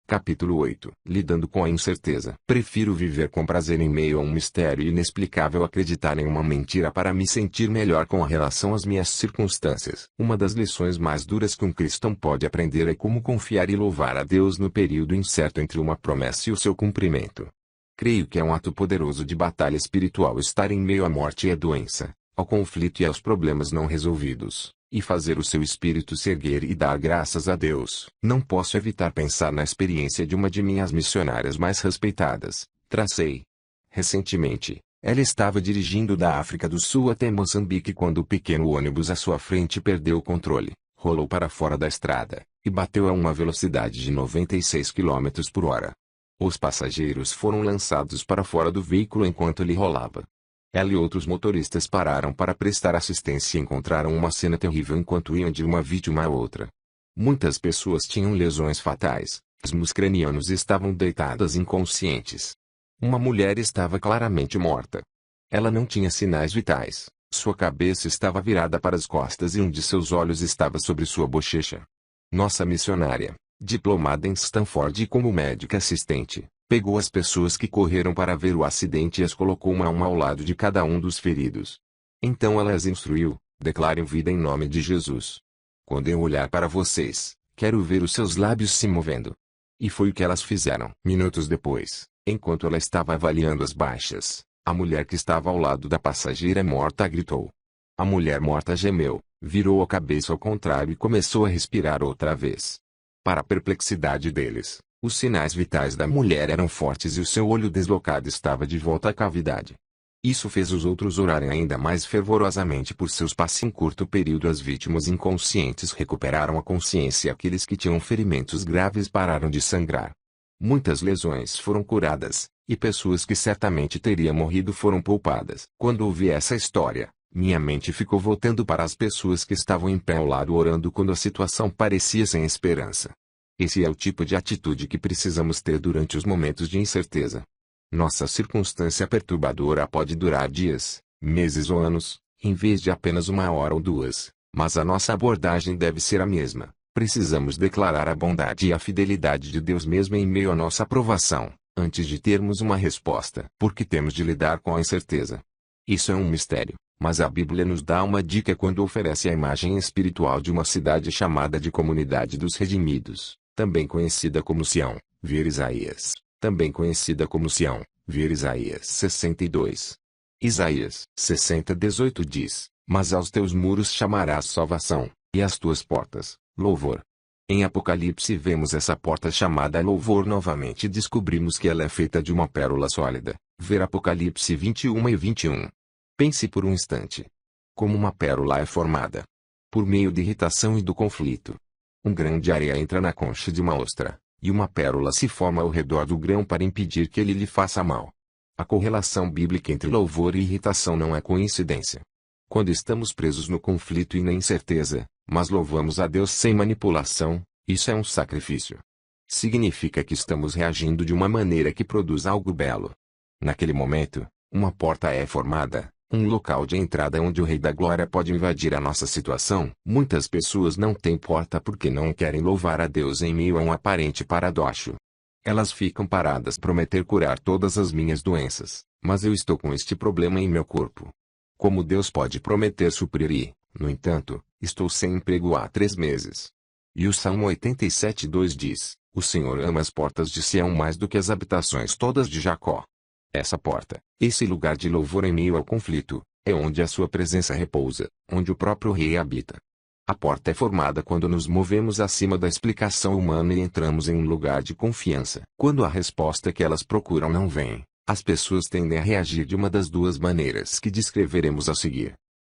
Capítulo 8. Lidando com a incerteza. Prefiro viver com prazer em meio a um mistério inexplicável a acreditar em uma mentira para me sentir melhor com relação às minhas circunstâncias. Uma das lições mais duras que um cristão pode aprender é como confiar e louvar a Deus no período incerto entre uma promessa e o seu cumprimento. Creio que é um ato poderoso de batalha espiritual estar em meio à morte e à doença, ao conflito e aos problemas não resolvidos, e fazer o seu espírito se erguer e dar graças a Deus. Não posso evitar pensar na experiência de uma de minhas missionárias mais respeitadas, Tracey. Recentemente, ela estava dirigindo da África do Sul até Moçambique quando o pequeno ônibus à sua frente perdeu o controle, rolou para fora da estrada, e bateu a uma velocidade de 96 km por hora. Os passageiros foram lançados para fora do veículo enquanto ele rolava. Ela e outros motoristas pararam para prestar assistência e encontraram uma cena terrível enquanto iam de uma vítima a outra. Muitas pessoas tinham lesões fatais, os cranianos estavam deitadas inconscientes. Uma mulher estava claramente morta. Ela não tinha sinais vitais, sua cabeça estava virada para as costas e um de seus olhos estava sobre sua bochecha. Nossa missionária, diplomada em Stanford e como médica assistente, pegou as pessoas que correram para ver o acidente e as colocou uma a uma ao lado de cada um dos feridos. Então ela as instruiu: declarem vida em nome de Jesus. Quando eu olhar para vocês, quero ver os seus lábios se movendo. E foi o que elas fizeram. Minutos depois, enquanto ela estava avaliando as baixas, a mulher que estava ao lado da passageira morta gritou. A mulher morta gemeu, virou a cabeça ao contrário e começou a respirar outra vez. Para a perplexidade deles, os sinais vitais da mulher eram fortes e o seu olho deslocado estava de volta à cavidade. Isso fez os outros orarem ainda mais fervorosamente por seus passos. Em curto período as vítimas inconscientes recuperaram a consciência e aqueles que tinham ferimentos graves pararam de sangrar. Muitas lesões foram curadas, e pessoas que certamente teriam morrido foram poupadas. Quando ouvi essa história, minha mente ficou voltando para as pessoas que estavam em pé ao lado orando quando a situação parecia sem esperança. Esse é o tipo de atitude que precisamos ter durante os momentos de incerteza. Nossa circunstância perturbadora pode durar dias, meses ou anos, em vez de apenas uma hora ou duas, mas a nossa abordagem deve ser a mesma. Precisamos declarar a bondade e a fidelidade de Deus mesmo em meio à nossa aprovação, antes de termos uma resposta. Porque temos de lidar com a incerteza. Isso é um mistério, mas a Bíblia nos dá uma dica quando oferece a imagem espiritual de uma cidade chamada de Comunidade dos Redimidos, também conhecida como Sião, ver Isaías, também conhecida como Sião, ver Isaías 62. Isaías 60:18 diz: mas aos teus muros chamarás salvação, e às tuas portas, louvor. Em Apocalipse vemos essa porta chamada louvor novamente e descobrimos que ela é feita de uma pérola sólida, ver Apocalipse 21:21. Pense por um instante. Como uma pérola é formada? Por meio de irritação e do conflito. Um grão de areia entra na concha de uma ostra, e uma pérola se forma ao redor do grão para impedir que ele lhe faça mal. A correlação bíblica entre louvor e irritação não é coincidência. Quando estamos presos no conflito e na incerteza, mas louvamos a Deus sem manipulação, isso é um sacrifício. Significa que estamos reagindo de uma maneira que produz algo belo. Naquele momento, uma porta é formada, um local de entrada onde o Rei da Glória pode invadir a nossa situação. Muitas pessoas não têm porta porque não querem louvar a Deus em meio a um aparente paradoxo. Elas ficam paradas, prometer curar todas as minhas doenças, mas eu estou com este problema em meu corpo. Como Deus pode prometer suprir e, no entanto, estou sem emprego há 3 meses. E o Salmo 87:2 diz: o Senhor ama as portas de Sião mais do que as habitações todas de Jacó. Essa porta, esse lugar de louvor em meio ao conflito, é onde a sua presença repousa, onde o próprio Rei habita. A porta é formada quando nos movemos acima da explicação humana e entramos em um lugar de confiança. Quando a resposta que elas procuram não vem, as pessoas tendem a reagir de uma das duas maneiras que descreveremos a seguir.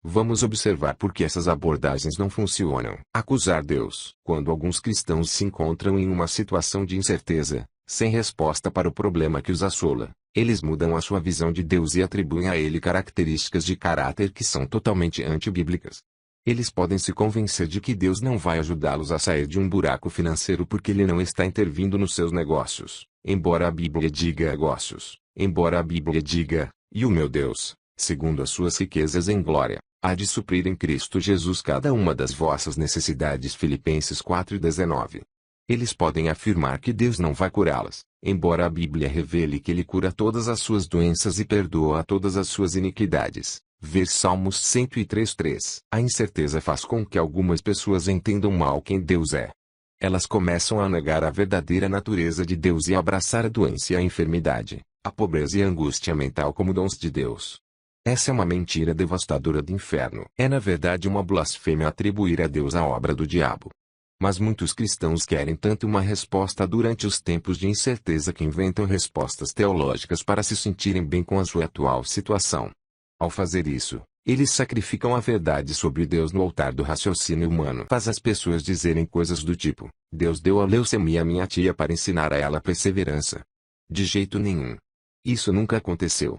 Vamos observar por que essas abordagens não funcionam. Acusar Deus. Quando alguns cristãos se encontram em uma situação de incerteza, sem resposta para o problema que os assola, eles mudam a sua visão de Deus e atribuem a ele características de caráter que são totalmente antibíblicas. Eles podem se convencer de que Deus não vai ajudá-los a sair de um buraco financeiro porque ele não está intervindo nos seus negócios, embora a Bíblia diga negócios, embora a Bíblia diga, e o meu Deus, segundo as suas riquezas em glória, há de suprir em Cristo Jesus cada uma das vossas necessidades. Filipenses 4:19. Eles podem afirmar que Deus não vai curá-las, embora a Bíblia revele que Ele cura todas as suas doenças e perdoa todas as suas iniquidades. Ver Salmos 103:3. A incerteza faz com que algumas pessoas entendam mal quem Deus é. Elas começam a negar a verdadeira natureza de Deus e a abraçar a doença e a enfermidade, a pobreza e a angústia mental como dons de Deus. Essa é uma mentira devastadora do inferno. É na verdade uma blasfêmia atribuir a Deus a obra do diabo. Mas muitos cristãos querem tanto uma resposta durante os tempos de incerteza que inventam respostas teológicas para se sentirem bem com a sua atual situação. Ao fazer isso, eles sacrificam a verdade sobre Deus no altar do raciocínio humano. Faz as pessoas dizerem coisas do tipo: Deus deu a leucemia à minha tia para ensinar a ela perseverança. De jeito nenhum. Isso nunca aconteceu.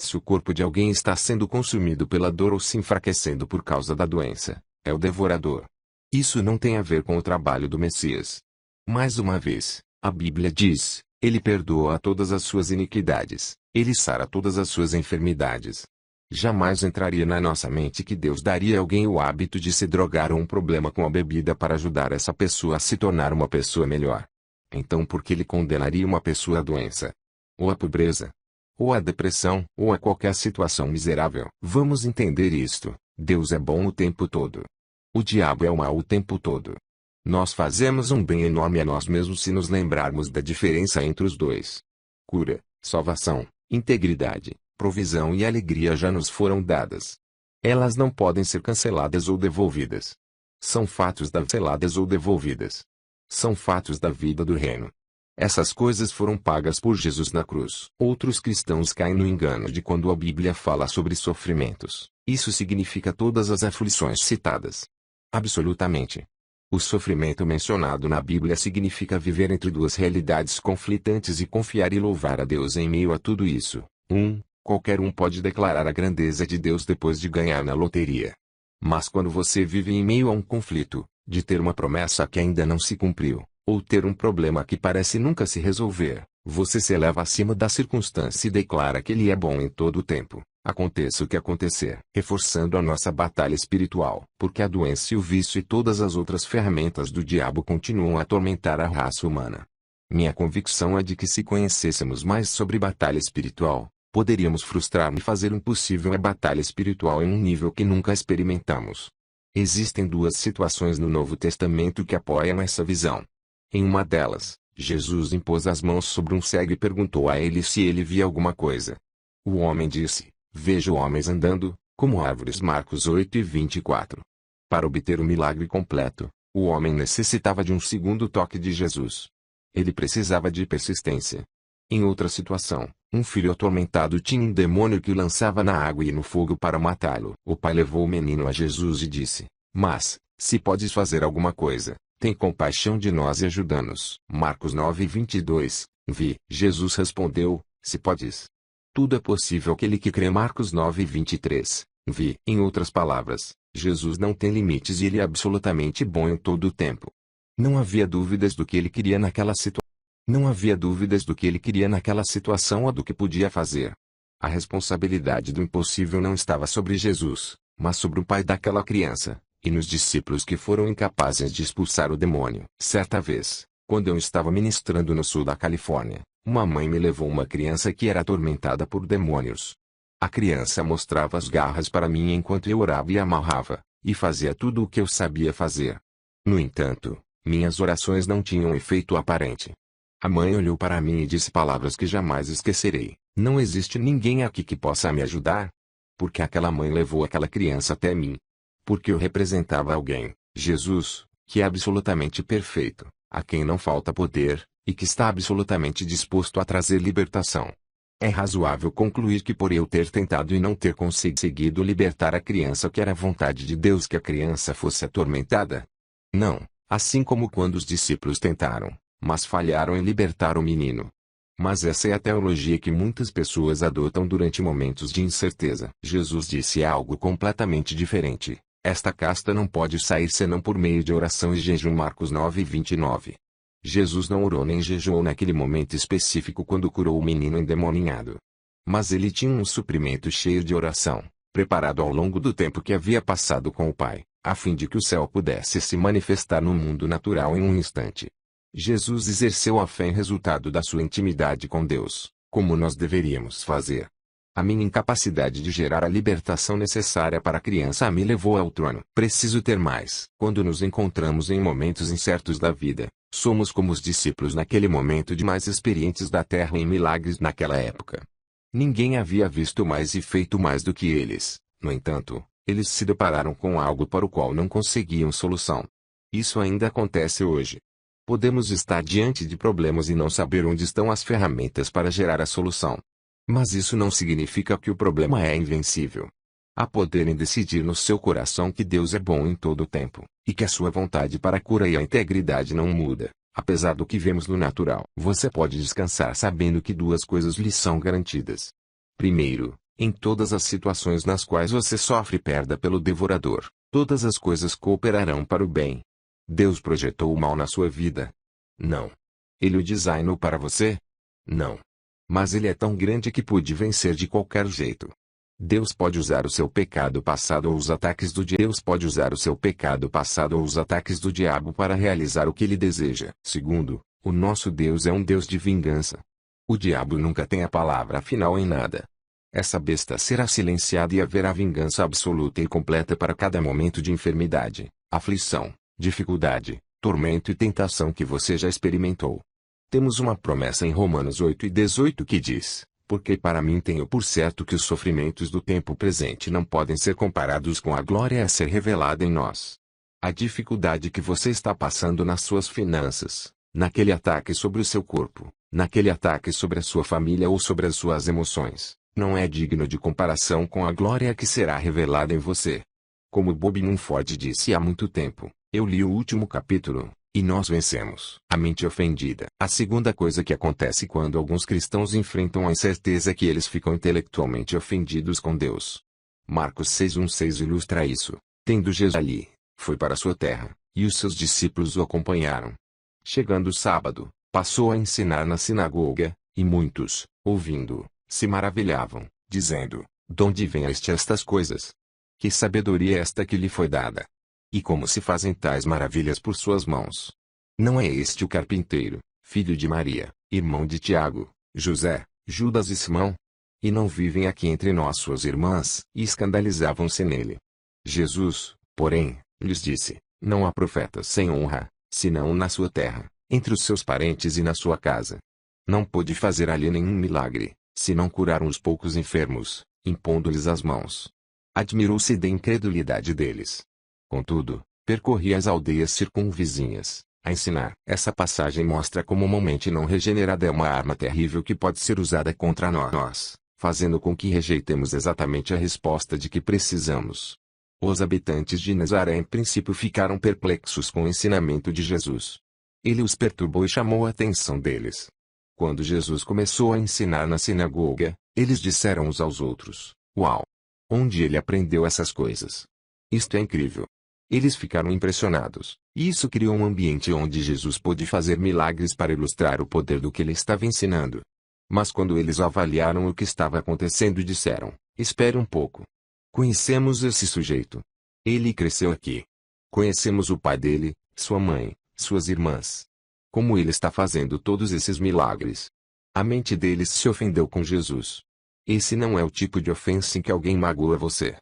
Se o corpo de alguém está sendo consumido pela dor ou se enfraquecendo por causa da doença, é o devorador. Isso não tem a ver com o trabalho do Messias. Mais uma vez, a Bíblia diz: Ele perdoa todas as suas iniquidades, Ele sara todas as suas enfermidades. Jamais entraria na nossa mente que Deus daria a alguém o hábito de se drogar ou um problema com a bebida para ajudar essa pessoa a se tornar uma pessoa melhor. Então por que Ele condenaria uma pessoa à doença? Ou à pobreza? Ou à depressão? Ou a qualquer situação miserável? Vamos entender isto: Deus é bom o tempo todo. O diabo é o mal o tempo todo. Nós fazemos um bem enorme a nós mesmos se nos lembrarmos da diferença entre os dois. Cura, salvação, integridade, provisão e alegria já nos foram dadas. Elas não podem ser canceladas ou devolvidas. São fatos canceladas ou devolvidas. São fatos da vida do reino. Essas coisas foram pagas por Jesus na cruz. Outros cristãos caem no engano de quando a Bíblia fala sobre sofrimentos. Isso significa todas as aflições citadas. Absolutamente. O sofrimento mencionado na Bíblia significa viver entre duas realidades conflitantes e confiar e louvar a Deus em meio a tudo isso. Qualquer um pode declarar a grandeza de Deus depois de ganhar na loteria. Mas quando você vive em meio a um conflito, de ter uma promessa que ainda não se cumpriu, ou ter um problema que parece nunca se resolver, você se eleva acima da circunstância e declara que Ele é bom em todo o tempo. Aconteça o que acontecer, reforçando a nossa batalha espiritual, porque a doença e o vício e todas as outras ferramentas do diabo continuam a atormentar a raça humana. Minha convicção é de que se conhecêssemos mais sobre batalha espiritual, poderíamos frustrar e fazer o impossível a batalha espiritual em um nível que nunca experimentamos. Existem duas situações no Novo Testamento que apoiam essa visão. Em uma delas, Jesus impôs as mãos sobre um cego e perguntou a ele se ele via alguma coisa. O homem disse: Vejo homens andando, como árvores. Marcos 8:24. Para obter o milagre completo, o homem necessitava de um segundo toque de Jesus. Ele precisava de persistência. Em outra situação, um filho atormentado tinha um demônio que o lançava na água e no fogo para matá-lo. O pai levou o menino a Jesus e disse: Mas, se podes fazer alguma coisa, tem compaixão de nós e ajuda-nos. Marcos 9:22. Jesus respondeu: Se podes. Tudo é possível àquele que crê. Marcos 9:23. Em outras palavras, Jesus não tem limites e Ele é absolutamente bom em todo o tempo. Não havia dúvidas do que Ele queria naquela situação. Não havia dúvidas do que Ele queria naquela situação ou do que podia fazer. A responsabilidade do impossível não estava sobre Jesus, mas sobre o pai daquela criança, e nos discípulos que foram incapazes de expulsar o demônio. Certa vez, quando eu estava ministrando no sul da Califórnia, uma mãe me levou uma criança que era atormentada por demônios. A criança mostrava as garras para mim enquanto eu orava e amarrava, e fazia tudo o que eu sabia fazer. No entanto, minhas orações não tinham efeito aparente. A mãe olhou para mim e disse palavras que jamais esquecerei: Não existe ninguém aqui que possa me ajudar? Porque aquela mãe levou aquela criança até mim. Porque eu representava alguém, Jesus, que é absolutamente perfeito, a quem não falta poder, e que está absolutamente disposto a trazer libertação. É razoável concluir que por eu ter tentado e não ter conseguido libertar a criança que era a vontade de Deus que a criança fosse atormentada? Não, assim como quando os discípulos tentaram, mas falharam em libertar o menino. Mas essa é a teologia que muitas pessoas adotam durante momentos de incerteza. Jesus disse algo completamente diferente: Esta casta não pode sair senão por meio de oração e jejum. Marcos 9:29. Jesus não orou nem jejuou naquele momento específico quando curou o menino endemoninhado. Mas ele tinha um suprimento cheio de oração, preparado ao longo do tempo que havia passado com o Pai, a fim de que o céu pudesse se manifestar no mundo natural em um instante. Jesus exerceu a fé em resultado da sua intimidade com Deus, como nós deveríamos fazer. A minha incapacidade de gerar a libertação necessária para a criança me levou ao trono. Preciso ter mais. Quando nos encontramos em momentos incertos da vida, somos como os discípulos naquele momento de mais experientes da terra em milagres naquela época. Ninguém havia visto mais e feito mais do que eles. No entanto, eles se depararam com algo para o qual não conseguiam solução. Isso ainda acontece hoje. Podemos estar diante de problemas e não saber onde estão as ferramentas para gerar a solução. Mas isso não significa que o problema é invencível. Há poder em decidir no seu coração que Deus é bom em todo o tempo, e que a sua vontade para a cura e a integridade não muda, apesar do que vemos no natural. Você pode descansar sabendo que duas coisas lhe são garantidas. Primeiro, em todas as situações nas quais você sofre perda pelo devorador, todas as coisas cooperarão para o bem. Deus projetou o mal na sua vida? Não. Ele o designou para você? Não. Mas ele é tão grande que pode vencer de qualquer jeito. Deus pode usar o seu pecado passado ou os ataques do diabo. Deus pode usar o seu pecado passado ou os ataques do diabo para realizar o que ele deseja. Segundo, o nosso Deus é um Deus de vingança. O diabo nunca tem a palavra final em nada. Essa besta será silenciada e haverá vingança absoluta e completa para cada momento de enfermidade, aflição, dificuldade, tormento e tentação que você já experimentou. Temos uma promessa em Romanos 8:18 que diz: porque para mim tenho por certo que os sofrimentos do tempo presente não podem ser comparados com a glória a ser revelada em nós. A dificuldade que você está passando nas suas finanças, naquele ataque sobre o seu corpo, naquele ataque sobre a sua família ou sobre as suas emoções, não é digno de comparação com a glória que será revelada em você. Como Bob Mumford disse há muito tempo, eu li o último capítulo, e nós vencemos a mente ofendida. A segunda coisa que acontece quando alguns cristãos enfrentam a incerteza é que eles ficam intelectualmente ofendidos com Deus. Marcos 6:16 ilustra isso. Tendo Jesus ali, foi para sua terra, e os seus discípulos o acompanharam. Chegando o sábado, passou a ensinar na sinagoga, e muitos, ouvindo, se maravilhavam, dizendo: de onde vêm estas coisas? Que sabedoria é esta que lhe foi dada? E como se fazem tais maravilhas por suas mãos? Não é este o carpinteiro, filho de Maria, irmão de Tiago, José, Judas e Simão? E não vivem aqui entre nós suas irmãs? E escandalizavam-se nele. Jesus, porém, lhes disse: não há profeta sem honra, senão na sua terra, entre os seus parentes e na sua casa. Não pôde fazer ali nenhum milagre, senão curar uns poucos enfermos, impondo-lhes as mãos. Admirou-se da incredulidade deles. Contudo, percorria as aldeias circunvizinhas, a ensinar. Essa passagem mostra como uma mente não regenerada é uma arma terrível que pode ser usada contra nós, fazendo com que rejeitemos exatamente a resposta de que precisamos. Os habitantes de Nazaré em princípio ficaram perplexos com o ensinamento de Jesus. Ele os perturbou e chamou a atenção deles. Quando Jesus começou a ensinar na sinagoga, eles disseram uns aos outros: uau! Onde ele aprendeu essas coisas? Isto é incrível! Eles ficaram impressionados, e isso criou um ambiente onde Jesus pôde fazer milagres para ilustrar o poder do que ele estava ensinando. Mas quando eles avaliaram o que estava acontecendo disseram: espere um pouco. Conhecemos esse sujeito. Ele cresceu aqui. Conhecemos o pai dele, sua mãe, suas irmãs. Como ele está fazendo todos esses milagres? A mente deles se ofendeu com Jesus. Esse não é o tipo de ofensa em que alguém magoa você.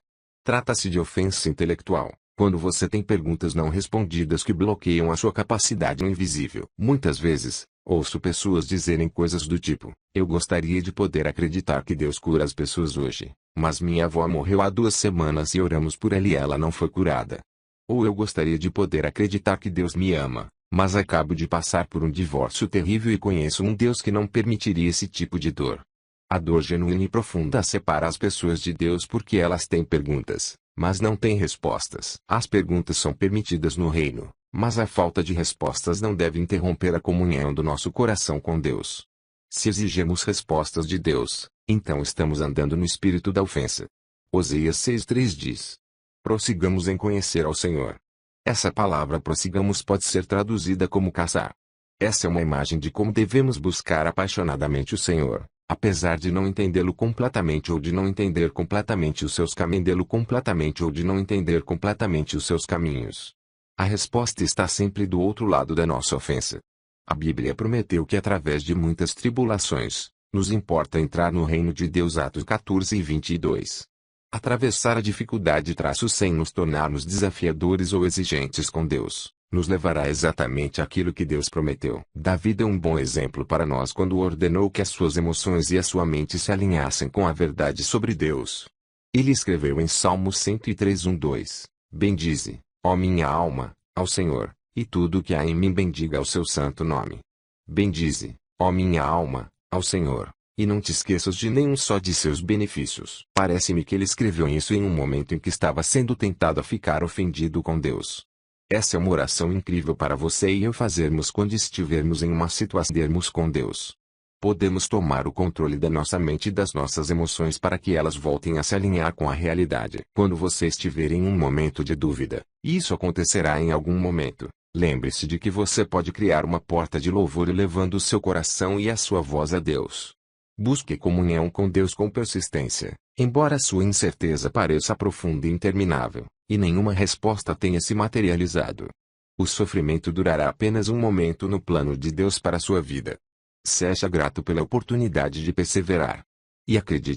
Trata-se de ofensa intelectual, quando você tem perguntas não respondidas que bloqueiam a sua capacidade invisível. Muitas vezes, ouço pessoas dizerem coisas do tipo: eu gostaria de poder acreditar que Deus cura as pessoas hoje, mas minha avó morreu há 2 semanas e oramos por ela e ela não foi curada. Ou eu gostaria de poder acreditar que Deus me ama, mas acabo de passar por um divórcio terrível e conheço um Deus que não permitiria esse tipo de dor. A dor genuína e profunda separa as pessoas de Deus porque elas têm perguntas, mas não têm respostas. As perguntas são permitidas no reino, mas a falta de respostas não deve interromper a comunhão do nosso coração com Deus. Se exigimos respostas de Deus, então estamos andando no espírito da ofensa. Oséias 6:3 diz: prossigamos em conhecer ao Senhor. Essa palavra prossigamos pode ser traduzida como caçar. Essa é uma imagem de como devemos buscar apaixonadamente o Senhor, apesar de não entendê-lo completamente ou de não entender completamente os seus caminhos, ou de não entender completamente os seus caminhos. A resposta está sempre do outro lado da nossa ofensa. A Bíblia prometeu que através de muitas tribulações, nos importa entrar no reino de Deus. Atos 14 e 22. Atravessar a dificuldade sem nos tornarmos desafiadores ou exigentes com Deus, nos levará exatamente àquilo que Deus prometeu. Davi deu um bom exemplo para nós quando ordenou que as suas emoções e a sua mente se alinhassem com a verdade sobre Deus. Ele escreveu em Salmos 103:1-2: Bendize, ó minha alma, ao Senhor, e tudo o que há em mim bendiga ao seu santo nome. Bendize, ó minha alma, ao Senhor, e não te esqueças de nenhum só de seus benefícios. Parece-me que ele escreveu isso em um momento em que estava sendo tentado a ficar ofendido com Deus. Essa é uma oração incrível para você e eu fazermos quando estivermos em uma situação com Deus. Podemos tomar o controle da nossa mente e das nossas emoções para que elas voltem a se alinhar com a realidade. Quando você estiver em um momento de dúvida, e isso acontecerá em algum momento, lembre-se de que você pode criar uma porta de louvor elevando o seu coração e a sua voz a Deus. Busque comunhão com Deus com persistência, embora sua incerteza pareça profunda e interminável, e nenhuma resposta tenha se materializado. O sofrimento durará apenas um momento no plano de Deus para a sua vida. Seja grato pela oportunidade de perseverar. E acredite